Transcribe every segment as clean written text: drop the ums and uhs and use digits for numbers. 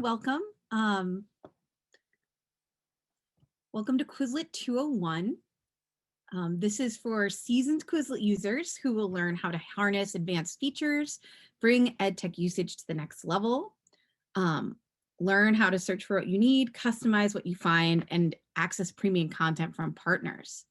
welcome. Welcome to Quizlet 201. This is for seasoned Quizlet users who will learn how to harness advanced features, bring edtech usage to the next level, learn how to search for what you need, customize what you find, and access premium content from partners.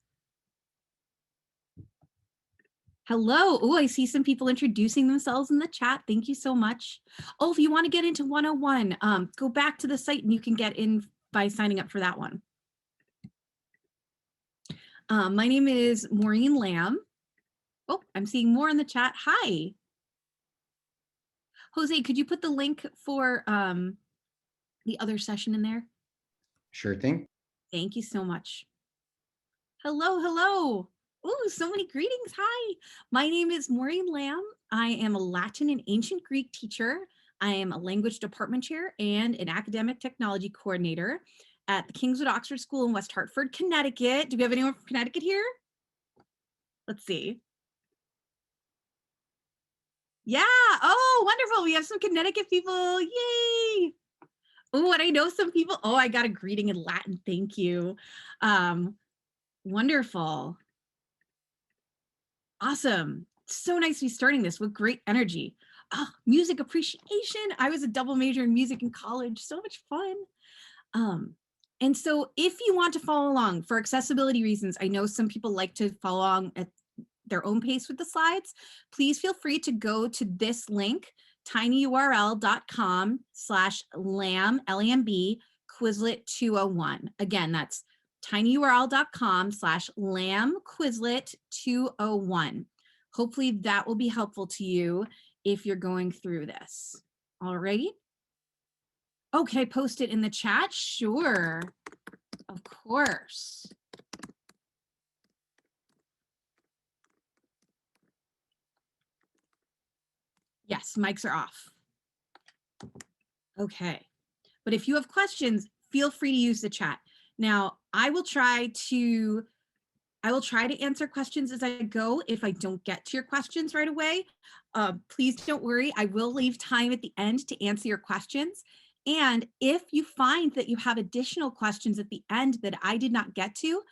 Hello. Oh, I see some people introducing themselves in the chat. Thank you so much. Oh, if you want to get into 101, go back to the site and you can get in by signing up for that one. My name is Maureen Lamb. Oh, I'm seeing more in the chat. Hi. Jose, could you put the link for the other session in there? Sure thing. Thank you so much. Hello, hello. Oh, so many greetings. Hi, my name is Maureen Lamb. I am a Latin and Ancient Greek teacher. I am a language department chair and an academic technology coordinator at the Kingswood Oxford School in West Hartford, Connecticut. Do we have anyone from Connecticut here? Let's see. Yeah. Oh, wonderful. We have some Connecticut people. Yay. Oh, and I know some people. Oh, I got a greeting in Latin. Thank you. Wonderful. Awesome. So nice to be starting this with great energy. Oh, music appreciation. I was a double major in music in college. So much fun. And so if you want to follow along for accessibility reasons, I know some people like to follow along at their own pace with the slides. Please feel free to go to this link, tinyurl.com/lamb, L-A-M-B, Quizlet 201. Again, that's tinyurl.com/lamb Quizlet 201. Hopefully that will be helpful to you if you're going through this. All right. Okay, post it in the chat. Sure, of course. Yes, mics are off. Okay, but if you have questions, feel free to use the chat. Now, I will try to answer questions as I go. If I don't get to your questions right away, please don't worry. I will leave time at the end to answer your questions. And if you find that you have additional questions at the end that I did not get to,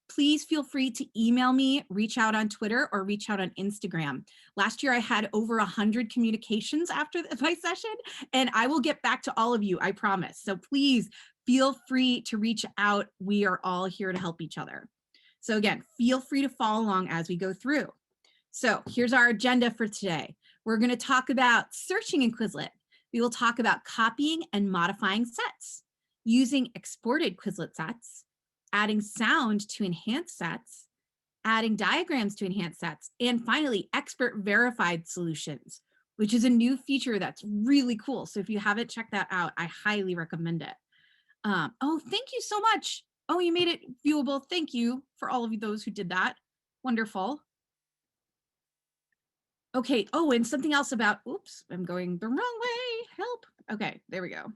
please feel free to email me, reach out on Twitter, or reach out on Instagram. Last year, I had over 100 communications after my session, and I will get back to all of you, I promise. So please feel free to reach out. We are all here to help each other. So again, feel free to follow along as we go through. So here's our agenda for today. We're going to talk about searching in Quizlet. We will talk about copying and modifying sets, using exported Quizlet sets, adding sound to enhance sets, adding diagrams to enhance sets, and finally, expert verified solutions, which is a new feature that's really cool. So if you haven't checked that out, I highly recommend it. Oh, thank you so much. Oh, you made it viewable. Thank you for all of those who did that. Wonderful. Okay. Oh, and something else about, oops, I'm going the wrong way. Help. Okay, there we go.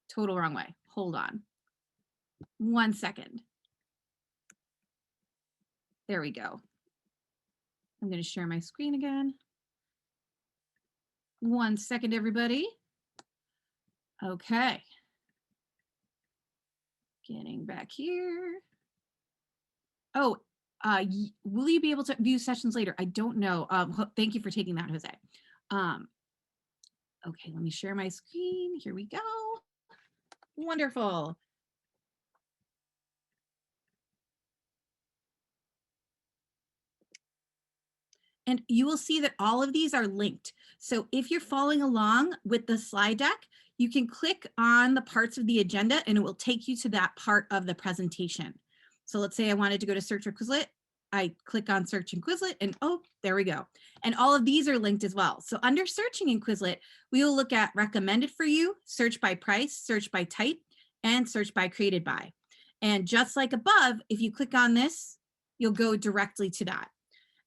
Total wrong way. Hold on. 1 second. There we go. I'm going to share my screen again. 1 second, everybody. Okay. Getting back here. Oh, will you be able to view sessions later? I don't know. Thank you for taking that, Jose. Okay, let me share my screen. Here we go. Wonderful. And you will see that all of these are linked. So if you're following along with the slide deck, you can click on the parts of the agenda and it will take you to that part of the presentation. So let's say I wanted to go to search for Quizlet. I click on search in Quizlet and oh, there we go. And all of these are linked as well. So under searching in Quizlet, we will look at recommended for you, search by price, search by type, and search by created by. And just like above, if you click on this, you'll go directly to that.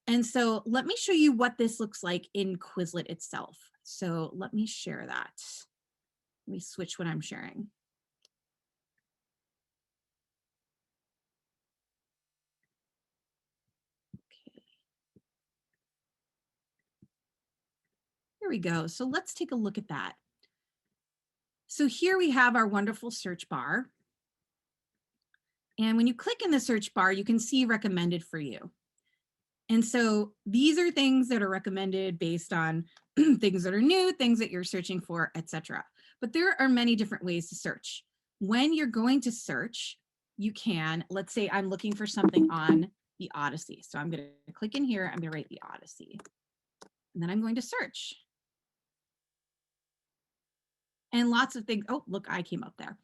And so let me show you what this looks like in Quizlet itself. So let me share that. Let me switch what I'm sharing. Okay. Here we go. So let's take a look at that. So here we have our wonderful search bar. And when you click in the search bar, you can see recommended for you. And so these are things that are recommended based on things that are new, things that you're searching for, etc. But there are many different ways to search. When you're going to search, you can, let's say I'm looking for something on the Odyssey. So I'm going to click in here, I'm going to write the Odyssey. And then I'm going to search. And lots of things, oh, look, I came up there.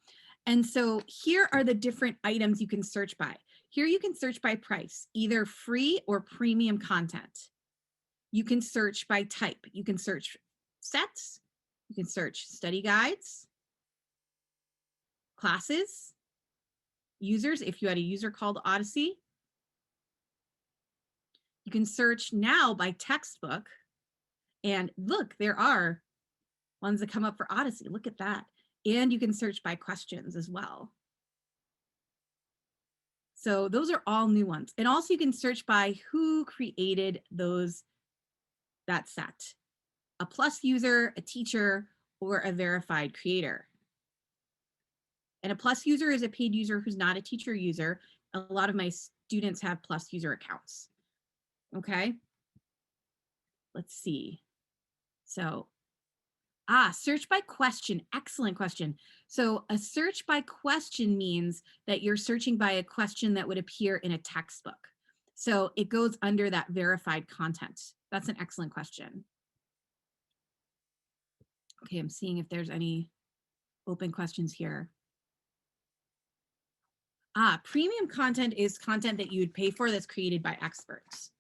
And so here are the different items you can search by. Here you can search by price, either free or premium content. You can search by type. You can search sets. You can search study guides, classes, users, if you had a user called Odyssey. You can search now by textbook. And look, there are ones that come up for Odyssey. Look at that. And you can search by questions as well. So those are all new ones. And also you can search by who created that set. A plus user, a teacher, or a verified creator. And a plus user is a paid user who's not a teacher user. A lot of my students have plus user accounts. Okay. Let's see. So, search by question. Excellent question. So a search by question means that you're searching by a question that would appear in a textbook. So it goes under that verified content. That's an excellent question. Okay, I'm seeing if there's any open questions here. Premium content is content that you would pay for that's created by experts.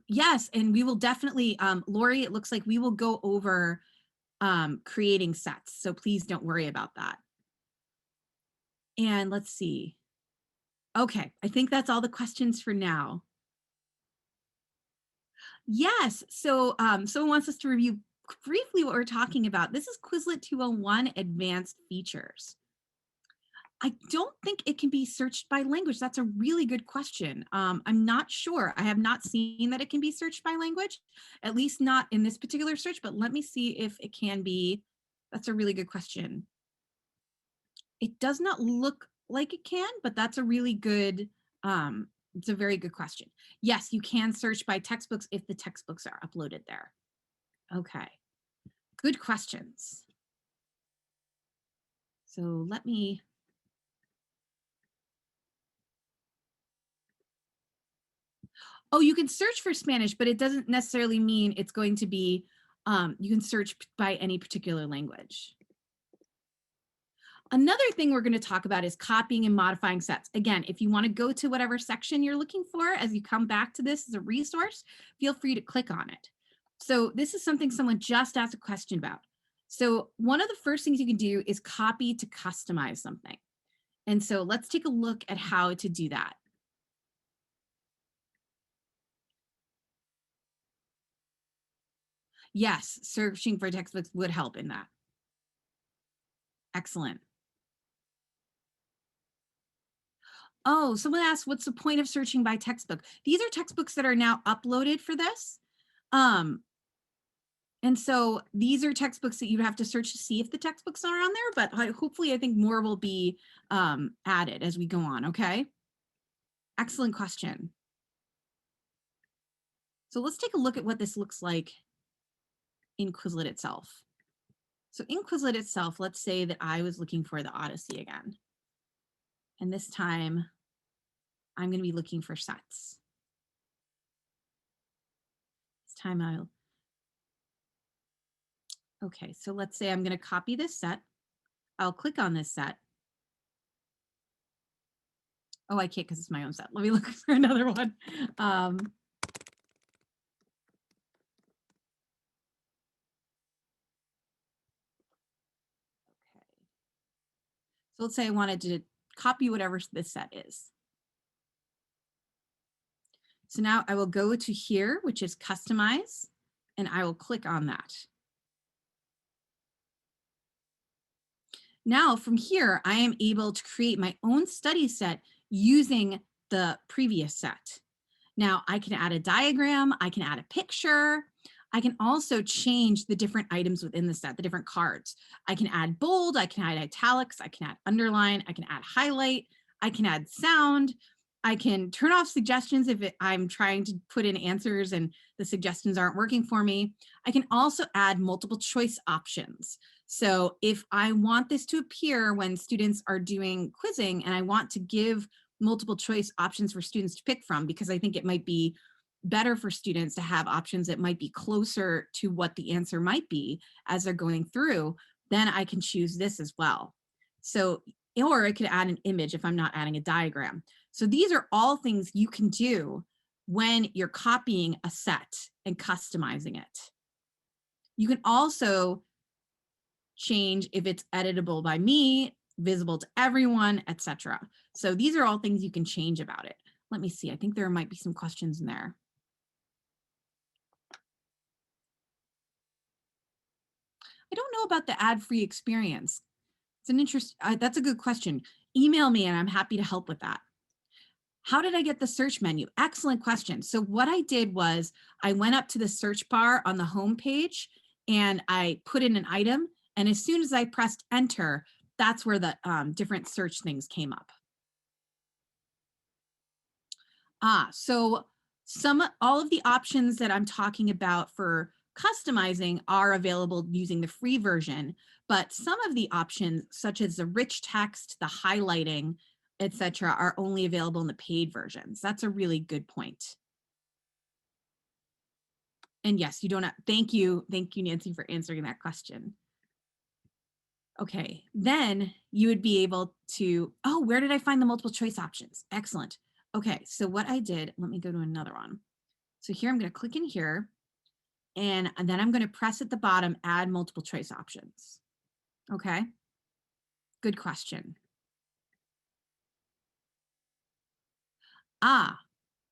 Yes, and we will definitely, Lori, it looks like we will go over creating sets. So please don't worry about that. And let's see. Okay, I think that's all the questions for now. Yes, so someone wants us to review briefly what we're talking about. This is Quizlet 201 Advanced Features. I don't think it can be searched by language. That's a really good question. I'm not sure. I have not seen that it can be searched by language, at least not in this particular search, but let me see if it can be. That's a really good question. It does not look like it can, but that's a really good, it's a very good question. Yes, you can search by textbooks if the textbooks are uploaded there. Okay, good questions. So let me, oh, you can search for Spanish, but it doesn't necessarily mean it's going to be, you can search by any particular language. Another thing we're going to talk about is copying and modifying sets. Again, if you want to go to whatever section you're looking for as you come back to this as a resource, feel free to click on it. So this is something someone just asked a question about. So one of the first things you can do is copy to customize something. And so let's take a look at how to do that. Yes, searching for textbooks would help in that. Excellent. Oh, someone asked, what's the point of searching by textbook? These are textbooks that are now uploaded for this. And so these are textbooks that you have to search to see if the textbooks are on there, but hopefully I think more will be added as we go on, okay? Excellent question. So let's take a look at what this looks like in Quizlet itself. So in Quizlet itself, let's say that I was looking for the Odyssey again. And this time I'm going to be looking for sets. This time I'll, okay, so let's say I'm going to copy this set. I'll click on this set. Oh, I can't because it's my own set. Let me look for another one. Okay. So let's say I wanted to copy whatever this set is. So now I will go to here, which is customize, and I will click on that. Now from here, I am able to create my own study set using the previous set. Now I can add a diagram, I can add a picture, I can also change the different items within the set, the different cards. I can add bold, I can add italics, I can add underline, I can add highlight, I can add sound. I can turn off suggestions if I'm trying to put in answers and the suggestions aren't working for me. I can also add multiple choice options. So if I want this to appear when students are doing quizzing and I want to give multiple choice options for students to pick from, because I think it might be better for students to have options that might be closer to what the answer might be as they're going through, then I can choose this as well. So, or I could add an image if I'm not adding a diagram. So these are all things you can do when you're copying a set and customizing it. You can also change if it's editable by me, visible to everyone, etc. So these are all things you can change about it. Let me see, I think there might be some questions in there. I don't know about the ad-free experience. It's an that's a good question. Email me and I'm happy to help with that. How did I get the search menu? Excellent question. So what I did was I went up to the search bar on the home page and I put in an item. And as soon as I pressed enter, that's where the different search things came up. So all of the options that I'm talking about for customizing are available using the free version, but some of the options, such as the rich text, the highlighting, etc., are only available in the paid versions. That's a really good point. And yes, you don't have, thank you, Nancy, for answering that question. Okay, then you would be able to, oh, where did I find the multiple choice options? Excellent. Okay, so what I did, let me go to another one. So here I'm going to click in here, and then I'm going to press at the bottom, add multiple choice options. Okay, good question.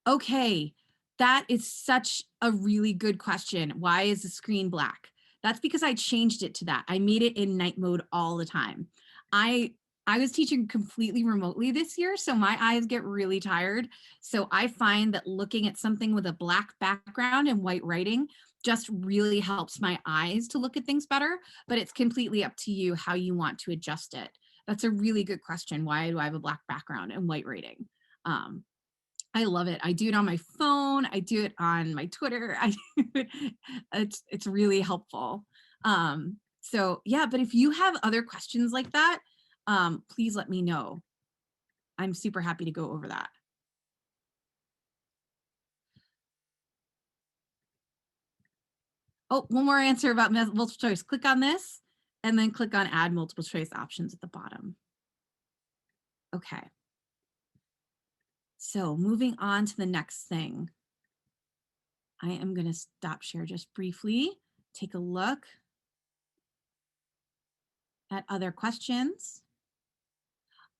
Okay, that is such a really good question. Why is the screen black? That's because I changed it to that. I made it in night mode all the time. I was teaching completely remotely this year, so my eyes get really tired. So I find that looking at something with a black background and white writing just really helps my eyes to look at things better, but it's completely up to you how you want to adjust it. That's a really good question. Why do I have a black background and white writing? I love it. I do it on my phone. I do it on my Twitter. It's really helpful. So yeah, but if you have other questions like that, please let me know. I'm super happy to go over that. Oh, one more answer about multiple choice. Click on this and then click on add multiple choice options at the bottom. Okay. So moving on to the next thing. I am going to stop share just briefly, take a look at other questions.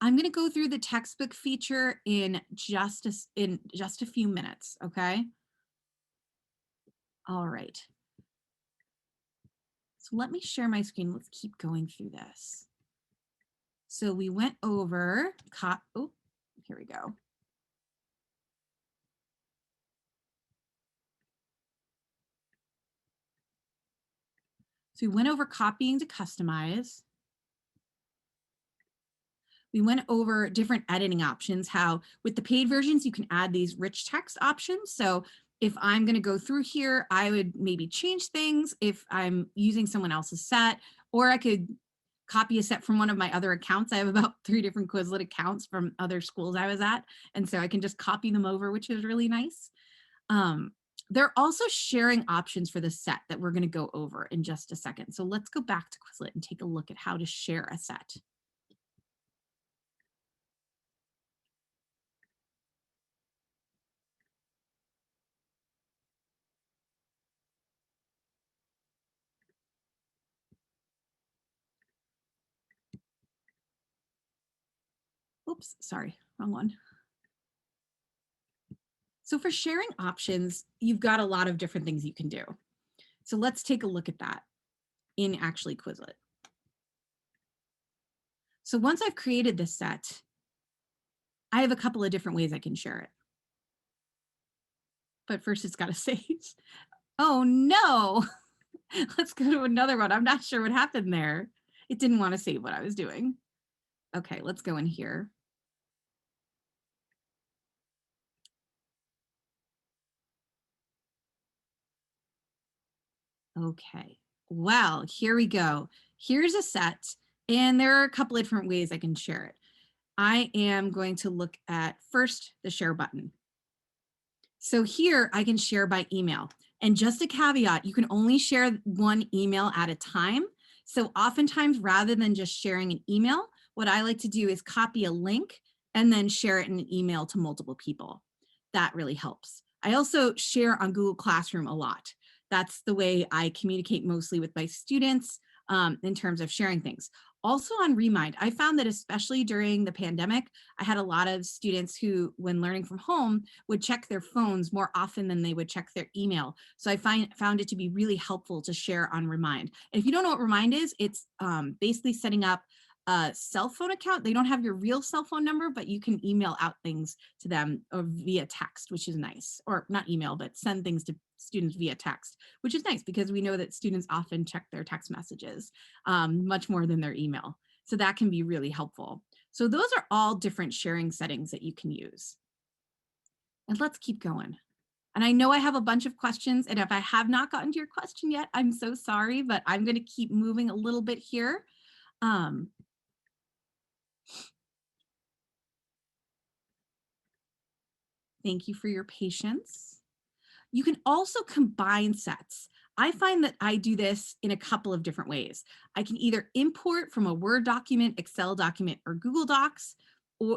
I'm going to go through the textbook feature in just a few minutes, okay? All right. So let me share my screen. Let's keep going through this. So we went over, oh, here we go. So we went over copying to customize. We went over different editing options, how with the paid versions, you can add these rich text options. So if I'm going to go through here, I would maybe change things if I'm using someone else's set, or I could copy a set from one of my other accounts. I have about 3 different Quizlet accounts from other schools I was at. And so I can just copy them over, which is really nice. There are also sharing options for the set that we're going to go over in just a second. So let's go back to Quizlet and take a look at how to share a set. Oops, sorry, wrong one. So for sharing options, you've got a lot of different things you can do. So let's take a look at that in actually Quizlet. So once I've created this set, I have a couple of different ways I can share it. But first it's got to save. Oh no. Let's go to another one. I'm not sure what happened there. It didn't want to save what I was doing. Okay, let's go in here. Okay, well, here we go. Here's a set, and there are a couple of different ways I can share it. I am going to look at first the share button. So here I can share by email. And just a caveat, you can only share one email at a time. So oftentimes, rather than just sharing an email, what I like to do is copy a link and then share it in an email to multiple people. That really helps. I also share on Google Classroom a lot. That's the way I communicate mostly with my students in terms of sharing things. Also on Remind, I found that especially during the pandemic, I had a lot of students who, when learning from home, would check their phones more often than they would check their email. So I found it to be really helpful to share on Remind. And if you don't know what Remind is, it's basically setting up a cell phone account. They don't have your real cell phone number, but you can email out things to them or via text, which is nice. Or not email, but send things to students via text, which is nice because we know that students often check their text messages much more than their email. So that can be really helpful. So those are all different sharing settings that you can use. And let's keep going. And I know I have a bunch of questions, and if I have not gotten to your question yet, I'm so sorry, but I'm going to keep moving a little bit here. Thank you for your patience. You can also combine sets. I find that I do this in a couple of different ways. I can either import from a Word document, Excel document, or Google Docs,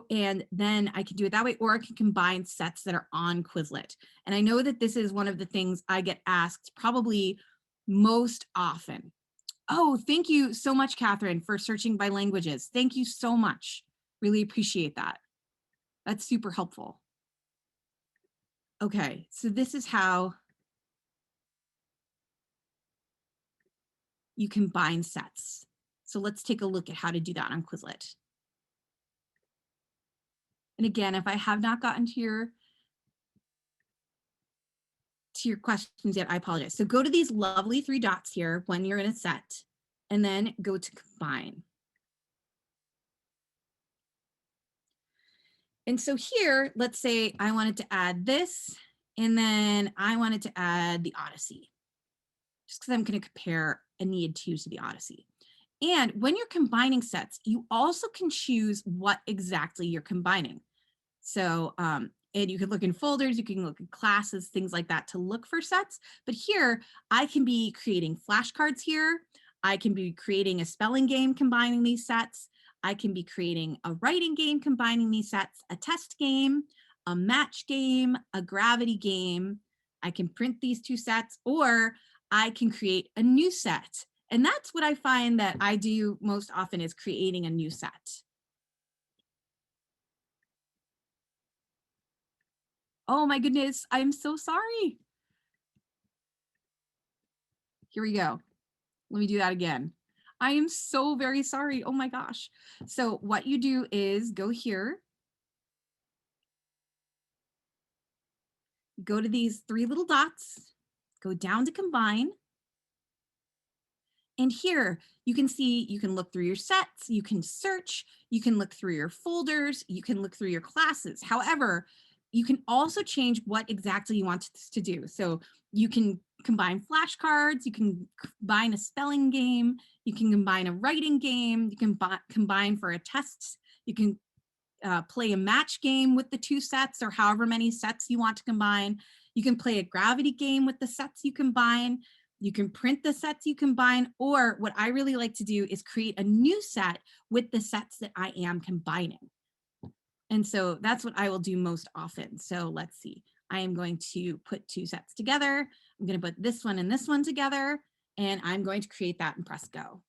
and then I can do it that way, or I can combine sets that are on Quizlet. And I know that this is one of the things I get asked probably most often. Oh, thank you so much, Catherine, for searching by languages. Thank you so much. Really appreciate that. That's super helpful. Okay, so this is how you combine sets. So let's take a look at how to do that on Quizlet. And again, if I have not gotten to your questions yet, I apologize. So go to these lovely three dots here when you're in a set, and then go to combine. And so here, let's say I wanted to add this, and then I wanted to add the Odyssey, just because I'm going to compare Aeneid 2 to the Odyssey. And when you're combining sets, you also can choose what exactly you're combining. So, and you can look in folders, you can look in classes, things like that to look for sets. But here, I can be creating flashcards here. I can be creating a spelling game combining these sets. I can be creating a writing game combining these sets, a test game, a match game, a gravity game. I can print these two sets, or I can create a new set. And that's what I find that I do most often is creating a new set. Oh my goodness, I'm so sorry. Here we go. Let me do that again. I am so very sorry. Oh my gosh. So what you do is go here, go to these three little dots, go down to combine. And here you can see, you can look through your sets, you can search, you can look through your folders, you can look through your classes. However, you can also change what exactly you want this to do. So you can combine flashcards, you can combine a spelling game, you can combine a writing game, you can combine for a test, you can play a match game with the two sets or however many sets you want to combine. You can play a gravity game with the sets you combine. You can print the sets you combine, or what I really like to do is create a new set with the sets that I am combining. And so that's what I will do most often. So let's see. I am going to put two sets together. I'm going to put this one and this one together, and I'm going to create that and press go.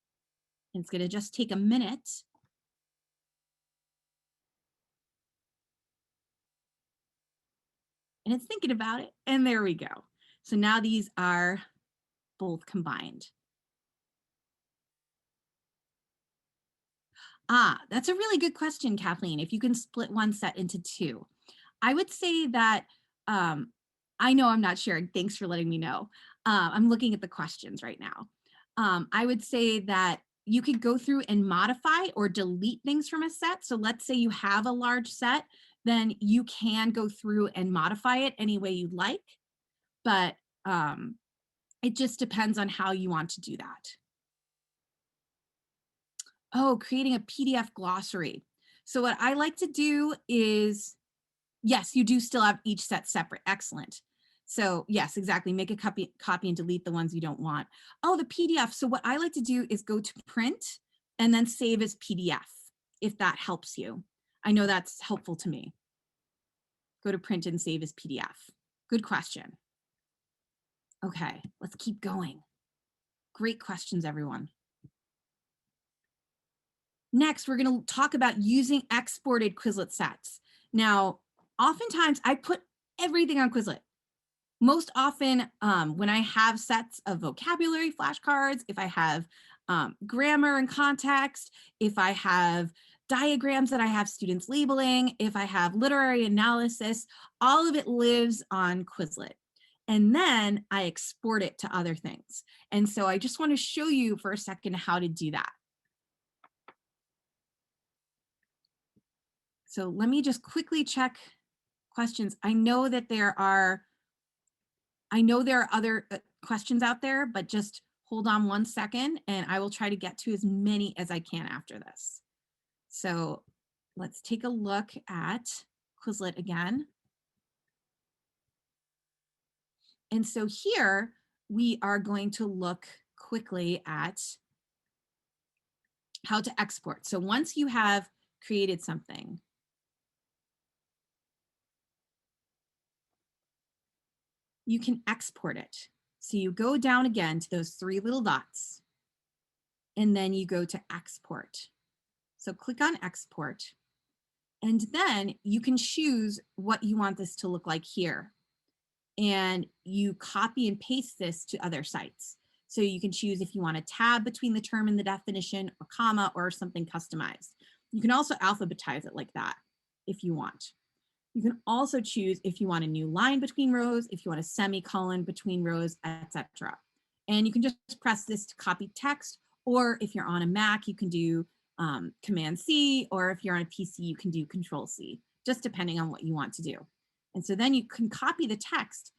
And it's going to just take a minute. And it's thinking about it. And there we go. So now these are both combined. Ah, that's a really good question, Kathleen. If you can split one set into two, I would say that I know I'm not sharing. Thanks for letting me know. I'm looking at the questions right now. I would say that you could go through and modify or delete things from a set. So let's say you have a large set, then you can go through and modify it any way you'd like. But um, it just depends on how you want to do that. Oh, creating a PDF glossary. So what I like to do is, yes, you do still have each set separate. Excellent. So yes, exactly. Make a copy and delete the ones you don't want. Oh, the PDF. So what I like to do is go to print and then save as PDF, if that helps you. I know that's helpful to me. Go to print and save as PDF. Good question. Okay, let's keep going. Great questions, everyone. Next, we're going to talk about using exported Quizlet sets. Now, oftentimes I put everything on Quizlet. Most often, when I have sets of vocabulary flashcards, if I have grammar and context, if I have diagrams that I have students labeling, if I have literary analysis, all of it lives on Quizlet. And then I export it to other things. And so I just want to show you for a second how to do that. So let me just quickly check questions. I know there are other questions out there, but just hold on one second and I will try to get to as many as I can after this. So let's take a look at Quizlet again. And so here we are going to look quickly at how to export. So once you have created something, you can export it. So you go down again to those three little dots, and then you go to export. So click on export, and then you can choose what you want this to look like here. And you copy and paste this to other sites. So you can choose if you want a tab between the term and the definition, or comma, or something customized. You can also alphabetize it like that if you want. You can also choose if you want a new line between rows, if you want a semicolon between rows, etc. And you can just press this to copy text, or if you're on a Mac, you can do Command C, or if you're on a PC, you can do Control C, just depending on what you want to do. And so then you can copy the text